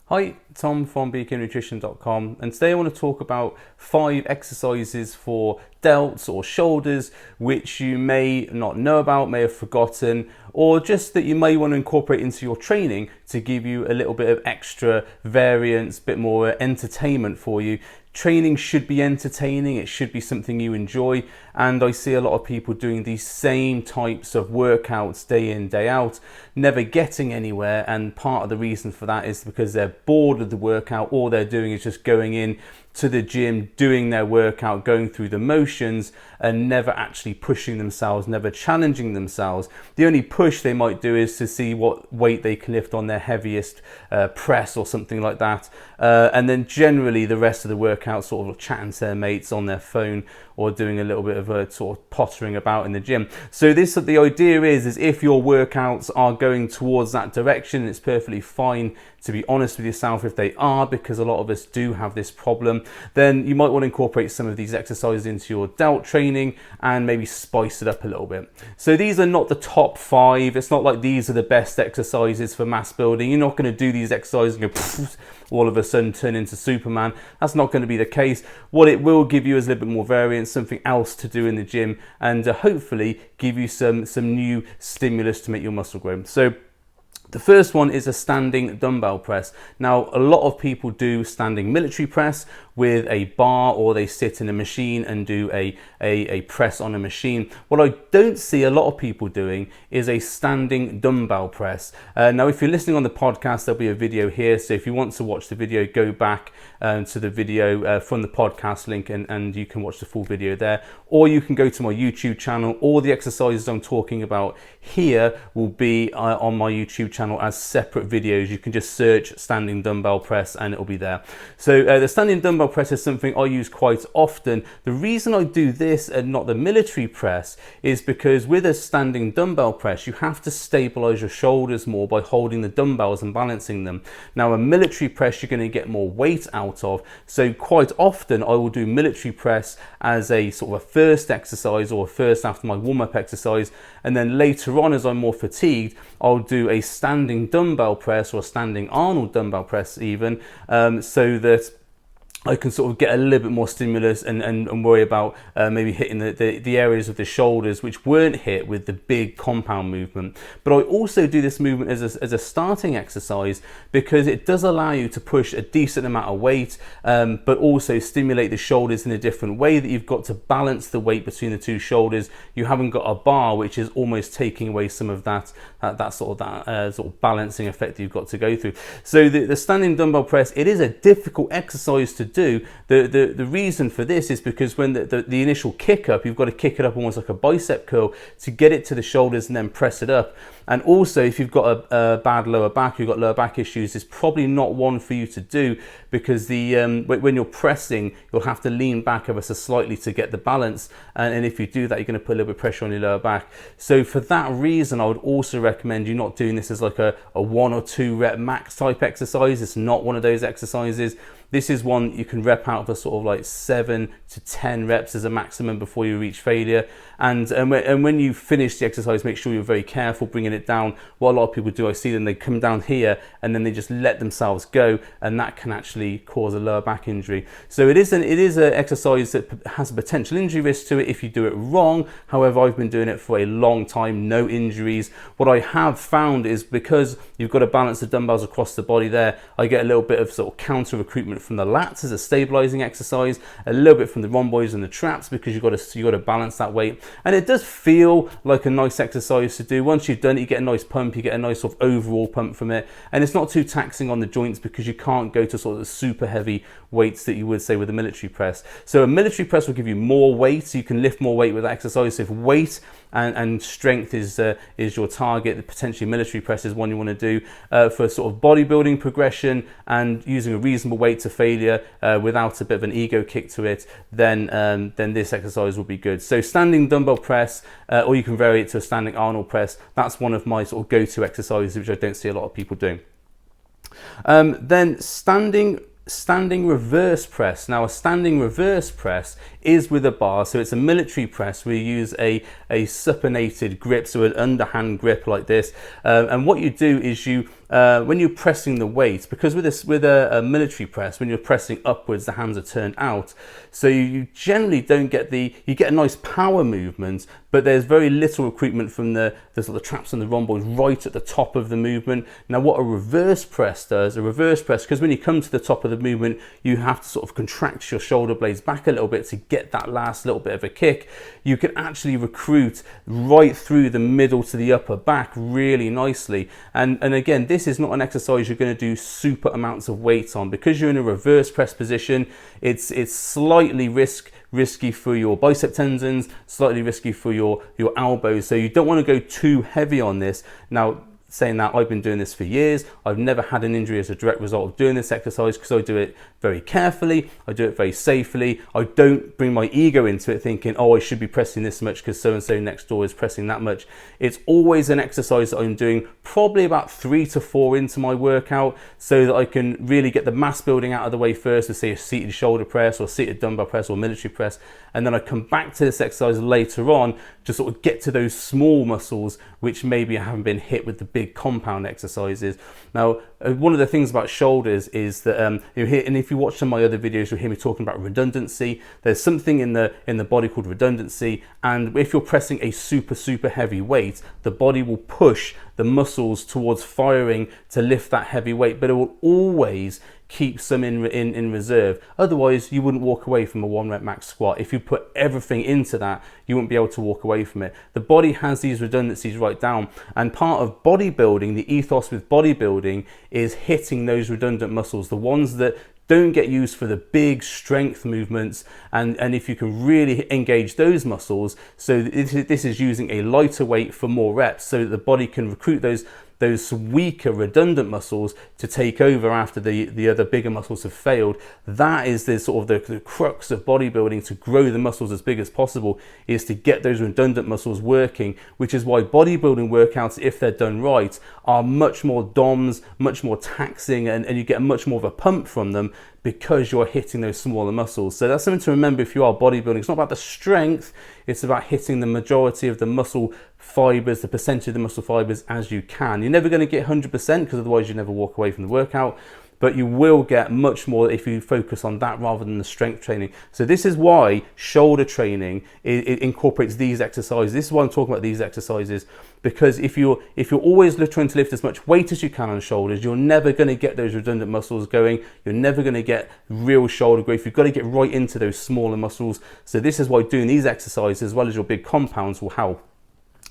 Hi, Tom from bknutrition.com, and today I want to talk about 5 exercises for delts or shoulders which you may not know about, may have forgotten, or just that you may want to incorporate into your training to give you a little bit of extra variance, bit more entertainment for you. Training should be entertaining, it should be something you enjoy, and I see a lot of people doing these same types of workouts day in, day out, never getting anywhere, and part of the reason for that is because they're bored of the workout. All they're doing is just going in to the gym, doing their workout, going through the motions, and never actually pushing themselves, never challenging themselves. The only push they might do is to see what weight they can lift on their heaviest press or something like that, and then generally the rest of the workout sort of chatting to their mates on their phone or doing a little bit of a sort of pottering about in the gym. So the idea is if your workouts are going towards that direction, it's perfectly fine to be honest with yourself if they are, because a lot of us do have this problem. Then you might want to incorporate some of these exercises into your delt training and maybe spice it up a little bit. So these are not the top 5. It's not like these are the best exercises for mass building. You're not going to do these exercises and go all of a sudden turn into Superman. That's not going to be the case. What it will give you is a little bit more variance, something else to do in the gym, and hopefully give you some new stimulus to make your muscle grow. So the first one is a standing dumbbell press. Now, a lot of people do standing military press with a bar, or they sit in a machine and do a press on a machine. What I don't see a lot of people doing is a standing dumbbell press. Now, if you're listening on the podcast, there'll be a video here. So if you want to watch the video, go back to the video from the podcast link and you can watch the full video there. Or you can go to my YouTube channel. All the exercises I'm talking about here will be on my YouTube channel as separate videos. You can just search standing dumbbell press and it'll be there. So the standing dumbbell press is something I use quite often. The reason I do this and not the military press is because with a standing dumbbell press, you have to stabilize your shoulders more by holding the dumbbells and balancing them. Now, a military press, you're going to get more weight out of. So quite often I will do military press as a sort of a first exercise, or first after my warm-up exercise, and then later on, as I'm more fatigued, I'll do a standing dumbbell press or a standing Arnold dumbbell press even, so that I can sort of get a little bit more stimulus and worry about maybe hitting the areas of the shoulders which weren't hit with the big compound movement. But I also do this movement as a starting exercise because it does allow you to push a decent amount of weight, but also stimulate the shoulders in a different way, that you've got to balance the weight between the two shoulders. You haven't got a bar which is almost taking away some of that sort of balancing effect that you've got to go through. So the standing dumbbell press, it is a difficult exercise to do. The reason for this is because when the initial kick up, you've got to kick it up almost like a bicep curl to get it to the shoulders and then press it up. And also, if you've got a bad lower back, you've got lower back issues, it's probably not one for you to do, because when you're pressing, you'll have to lean back ever so slightly to get the balance. And if you do that, you're going to put a little bit of pressure on your lower back. So for that reason, I would also recommend you not doing this as like a 1 or 2 rep max type exercise. It's not one of those exercises. This is one you can rep out for sort of like 7 to 10 reps as a maximum before you reach failure. And when you finish the exercise, make sure you're very careful bringing it down. What a lot of people do, I see them, they come down here and then they just let themselves go, and that can actually cause a lower back injury. So it is an exercise that has a potential injury risk to it if you do it wrong. However, I've been doing it for a long time, no injuries. What I have found is because you've got to balance the dumbbells across the body there, I get a little bit of sort of counter recruitment from the lats as a stabilizing exercise, a little bit from the rhomboids and the traps, because you've got to balance that weight. And it does feel like a nice exercise to do. Once you've done it, you get a nice pump, you get a nice sort of overall pump from it, and it's not too taxing on the joints because you can't go to sort of the super heavy weights that you would say with a military press. So a military press will give you more weight, so you can lift more weight with that exercise. So if weight and strength is your target, potentially military press is one you want to do for sort of bodybuilding progression and using a reasonable weight to failure without a bit of an ego kick to it, then this exercise will be good. So standing dumbbell press, or you can vary it to a standing Arnold press. That's one of my sort of go-to exercises, which I don't see a lot of people doing. Then standing reverse press. Now, a standing reverse press is with a bar. So it's a military press. We use a supinated grip, so an underhand grip like this. And what you do is you, when you're pressing the weight, because with a military press, when you're pressing upwards, the hands are turned out. So you generally don't get you get a nice power movement, but there's very little recruitment from the sort of traps and the rhomboids right at the top of the movement. Now what a reverse press does, because when you come to the top of the movement, you have to sort of contract your shoulder blades back a little bit to get that last little bit of a kick. You can actually recruit right through the middle to the upper back really nicely. And again, this is not an exercise you're going to do super amounts of weight on, because you're in a reverse press position. It's slightly risky for your bicep tendons, slightly risky for your elbows, so you don't want to go too heavy on this. Now, saying that, I've been doing this for years. I've never had an injury as a direct result of doing this exercise, because I do it very carefully, I do it very safely. I don't bring my ego into it thinking, oh, I should be pressing this much because so-and-so next door is pressing that much. It's always an exercise that I'm doing probably about 3 to 4 into my workout, so that I can really get the mass building out of the way first, with say a seated shoulder press or seated dumbbell press or military press, and then I come back to this exercise later on to sort of get to those small muscles which maybe I haven't been hit with the big compound exercises. Now, one of the things about shoulders is that you hear, and if you watch some of my other videos, you'll hear me talking about redundancy. There's something in the body called redundancy, and if you're pressing a super heavy weight, the body will push the muscles towards firing to lift that heavy weight, but it will always keep some in reserve. Otherwise, you wouldn't walk away from a 1 rep max squat. If you put everything into that, you wouldn't be able to walk away from it. The body has these redundancies right down, and part of bodybuilding, the ethos with bodybuilding, is hitting those redundant muscles, the ones that don't get used for the big strength movements, and if you can really engage those muscles. So this is using a lighter weight for more reps, so that the body can recruit those weaker redundant muscles to take over after the other bigger muscles have failed. That is the sort of the crux of bodybuilding, to grow the muscles as big as possible, is to get those redundant muscles working, which is why bodybuilding workouts, if they're done right, are much more DOMs, much more taxing, and you get much more of a pump from them, because you're hitting those smaller muscles. So that's something to remember if you are bodybuilding. It's not about the strength, it's about hitting the majority of the muscle fibers, the percentage of the muscle fibers as you can. You're never going to get 100%, because otherwise you never walk away from the workout, but you will get much more if you focus on that rather than the strength training. So this is why shoulder training, it incorporates these exercises. This is why I'm talking about these exercises, because if you're always trying to lift as much weight as you can on shoulders, you're never going to get those redundant muscles going. You're never going to get real shoulder growth. You've got to get right into those smaller muscles. So this is why doing these exercises as well as your big compounds will help.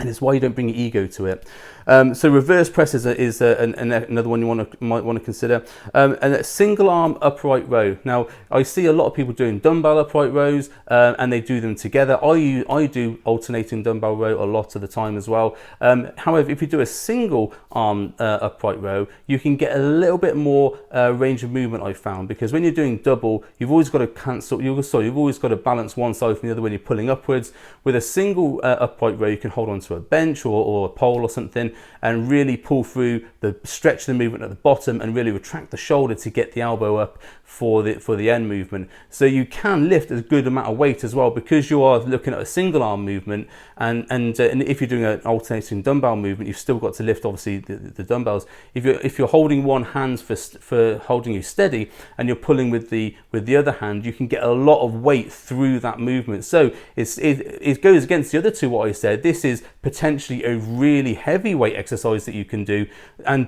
And it's why you don't bring your ego to it. So reverse press is another one you might want to consider. And a single arm upright row. Now, I see a lot of people doing dumbbell upright rows, and they do them together. I do alternating dumbbell row a lot of the time as well. However, if you do a single arm upright row, you can get a little bit more range of movement, I've found, because when you're doing double, you've always got to cancel. You've always got to balance one side from the other when you're pulling upwards. With a single upright row, you can hold on to a bench or a pole or something, and really pull through, stretch the movement at the bottom, and really retract the shoulder to get the elbow up for the end movement. So you can lift a good amount of weight as well, because you are looking at a single arm movement, and if you're doing an alternating dumbbell movement, you've still got to lift obviously the dumbbells. If you're holding one hand for holding you steady, and you're pulling with the other hand, you can get a lot of weight through that movement. So it goes against the other two what I said. This is potentially a really heavyweight exercise that you can do,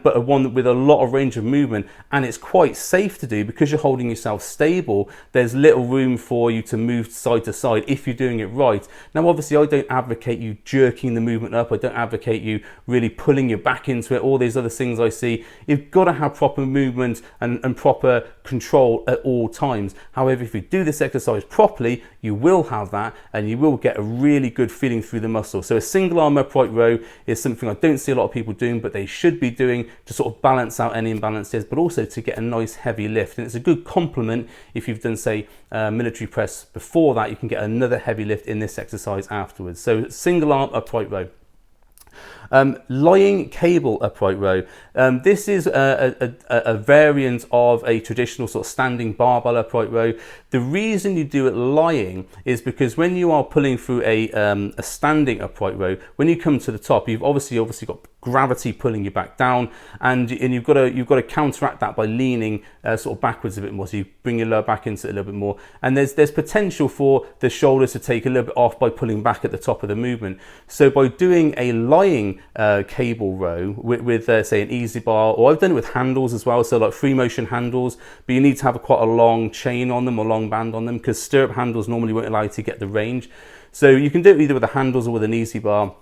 but one with a lot of range of movement, and it's quite safe to do because you're holding yourself stable. There's little room for you to move side to side if you're doing it right. Now obviously I don't advocate you jerking the movement up, I don't advocate you really pulling your back into it, all these other things I see. You've got to have proper movement and proper control at all times. However, if you do this exercise properly, you will have that, and you will get a really good feeling through the muscle. So a single arm upright row is something I don't see a lot of people doing, but they should be doing to sort of balance out any imbalances, but also to get a nice heavy lift. And it's a good complement if you've done, say, military press before that. You can get another heavy lift in this exercise afterwards. So single arm upright row. Lying cable upright row. This is a variant of a traditional sort of standing barbell upright row. The reason you do it lying is because when you are pulling through a standing upright row, when you come to the top, you've obviously got gravity pulling you back down, and you've got to counteract that by leaning sort of backwards a bit more. So you bring your lower back into it a little bit more, and there's potential for the shoulders to take a little bit off by pulling back at the top of the movement. So by doing a lying cable row with say an easy bar, or I've done it with handles as well, so like free motion handles, but you need to have quite a long chain on them or long band on them, because stirrup handles normally won't allow you to get the range. So you can do it either with the handles or with an easy bar.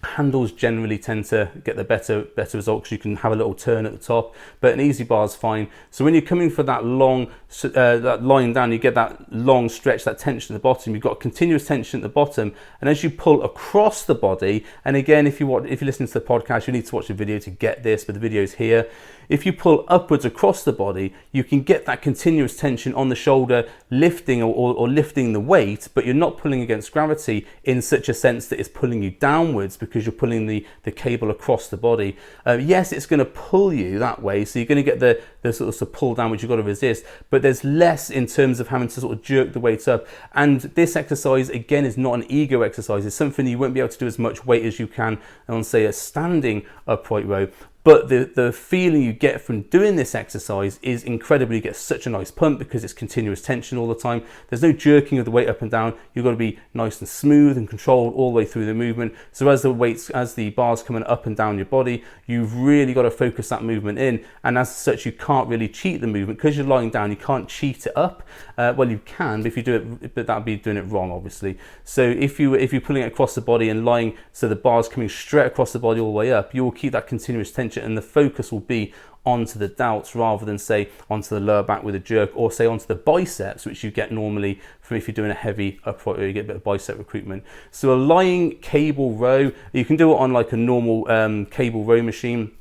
Handles generally tend to get the better result because you can have a little turn at the top, but an easy bar is fine. So when you're coming for that long, that lying down, you get that long stretch, that tension at the bottom. You've got continuous tension at the bottom, and as you pull across the body, and again, if you listen to the podcast, you need to watch the video to get this, but the video is here. If you pull upwards across the body, you can get that continuous tension on the shoulder, lifting or lifting the weight, but you're not pulling against gravity in such a sense that it's pulling you downwards, because you're pulling the cable across the body. Yes, it's going to pull you that way, so you're going to get the sort of pull down, which you've got to resist, but there's less in terms of having to sort of jerk the weight up. And this exercise, again, is not an ego exercise. It's something you won't be able to do as much weight as you can on, say, a standing upright row. But the feeling you get from doing this exercise is incredible. You get such a nice pump because it's continuous tension all the time. There's no jerking of the weight up and down. You've got to be nice and smooth and controlled all the way through the movement. So as the bar's coming up and down your body, you've really got to focus that movement in. And as such, you can't really cheat the movement because you're lying down. You can't cheat it up. Well, you can, but if you do it, but that'd be doing it wrong, obviously. So if you're pulling it across the body and lying, so the bar's coming straight across the body all the way up, you will keep that continuous tension, and the focus will be onto the delts rather than, say, onto the lower back with a jerk, or say onto the biceps, which you get normally from if you're doing a heavy upright row, you get a bit of bicep recruitment. So a lying cable row, you can do it on like a normal cable row machine.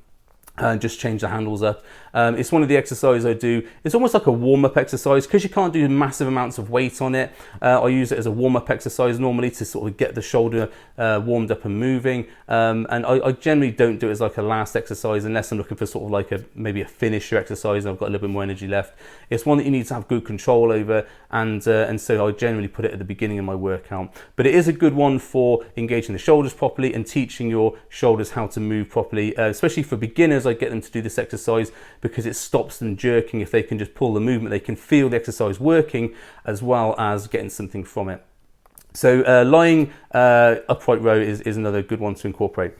Just change the handles up. It's one of the exercises I do. It's almost like a warm-up exercise because you can't do massive amounts of weight on it. I use it as a warm-up exercise normally to sort of get the shoulder warmed up and moving. And I generally don't do it as like a last exercise unless I'm looking for sort of like maybe a finisher exercise and I've got a little bit more energy left. It's one that you need to have good control over, and so I generally put it at the beginning of my workout. But it is a good one for engaging the shoulders properly and teaching your shoulders how to move properly, especially for beginners. I get them to do this exercise because it stops them jerking. If they can just pull the movement, they can feel the exercise working as well as getting something from it. So lying upright row is another good one to incorporate.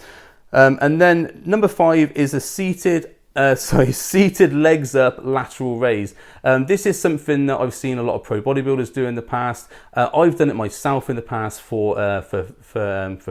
And then number 5 is a seated legs up lateral raise. This is something that I've seen a lot of pro bodybuilders do in the past. I've done it myself in the past for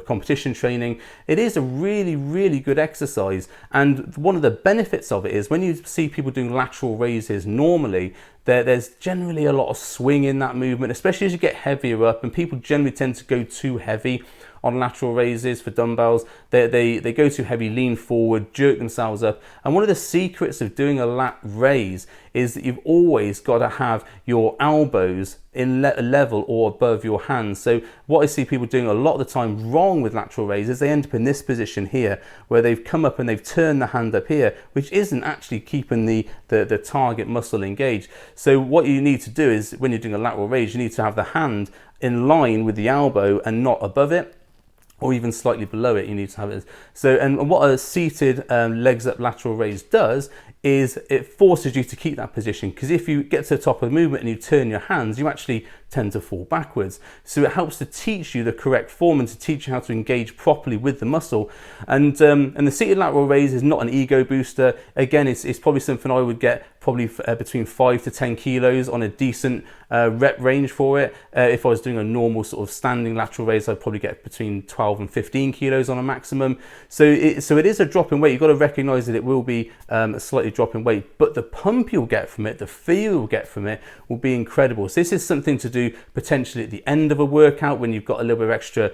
competition training. It is a really, really good exercise, and one of the benefits of it is when you see people doing lateral raises normally, there's generally a lot of swing in that movement, especially as you get heavier up, and people generally tend to go too heavy on lateral raises for dumbbells. They go too heavy, lean forward, jerk themselves up. And one of the secrets of doing a lat raise is that you've always got to have your elbows in level or above your hands. So what I see people doing a lot of the time wrong with lateral raises, they end up in this position here where they've come up and they've turned the hand up here, which isn't actually keeping the target muscle engaged. So what you need to do is when you're doing a lateral raise, you need to have the hand in line with the elbow and not above it, or even slightly below it. You need to have it. So, and what a seated legs up lateral raise does is it forces you to keep that position, because if you get to the top of the movement and you turn your hands, you actually tend to fall backwards. So it helps to teach you the correct form and to teach you how to engage properly with the muscle. And the seated lateral raise is not an ego booster. Again, it's probably something I would get probably between 5 to 10 kilos on a decent rep range for it. If I was doing a normal sort of standing lateral raise, I'd probably get between 12 and 15 kilos on a maximum. So it is a drop in weight. You've got to recognize that it will be a slightly drop in weight, but the pump you'll get from it, the feel you'll get from it will be incredible. So this is something to do potentially at the end of a workout when you've got a little bit of extra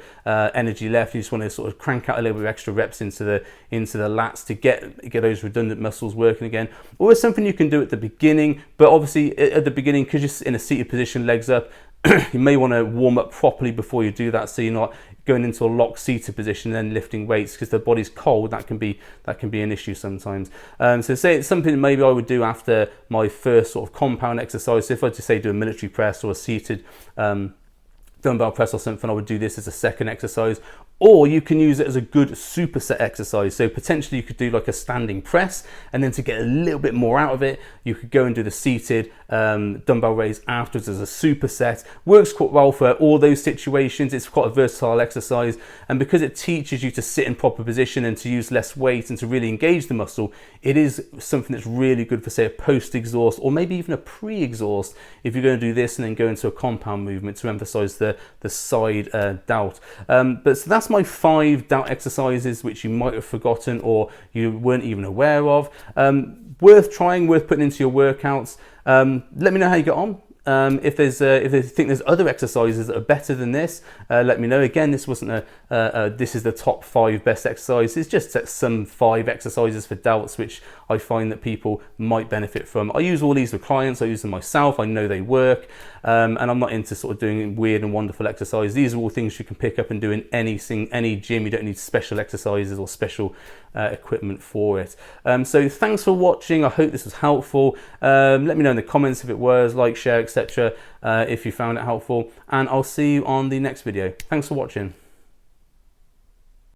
energy left. You just want to sort of crank out a little bit of extra reps into the lats to get those redundant muscles working again. Or it's something you can do at the beginning, but obviously at the beginning, because you're in a seated position, legs up, You may want to warm up properly before you do that, so you're not going into a locked seated position and then lifting weights, because the body's cold. That can be an issue sometimes. So say it's something that maybe I would do after my first sort of compound exercise. So if I just say do a military press or a seated dumbbell press or something, I would do this as a second exercise. Or you can use it as a good superset exercise. So potentially you could do like a standing press, and then to get a little bit more out of it, you could go and do the seated dumbbell raise afterwards as a superset. Works quite well for all those situations. It's quite a versatile exercise, and because it teaches you to sit in proper position and to use less weight and to really engage the muscle, it is something that's really good for, say, a post-exhaust or maybe even a pre-exhaust if you're going to do this and then go into a compound movement to emphasize the side delt. But so that's my 5 delt exercises which you might have forgotten or you weren't even aware of. Worth trying, worth putting into your workouts. Let me know how you get on. If you think there's other exercises that are better than this, let me know. Again, this wasn't this is the top 5 best exercises. It's just some 5 exercises for delts which I find that people might benefit from. I use all these with clients. I use them myself. I know they work, and I'm not into sort of doing weird and wonderful exercises. These are all things you can pick up and do in any gym. You don't need special exercises or special equipment for it. So thanks for watching. I hope this was helpful. Let me know in the comments if it was, like, share, etc. If you found it helpful, and I'll see you on the next video. Thanks for watching.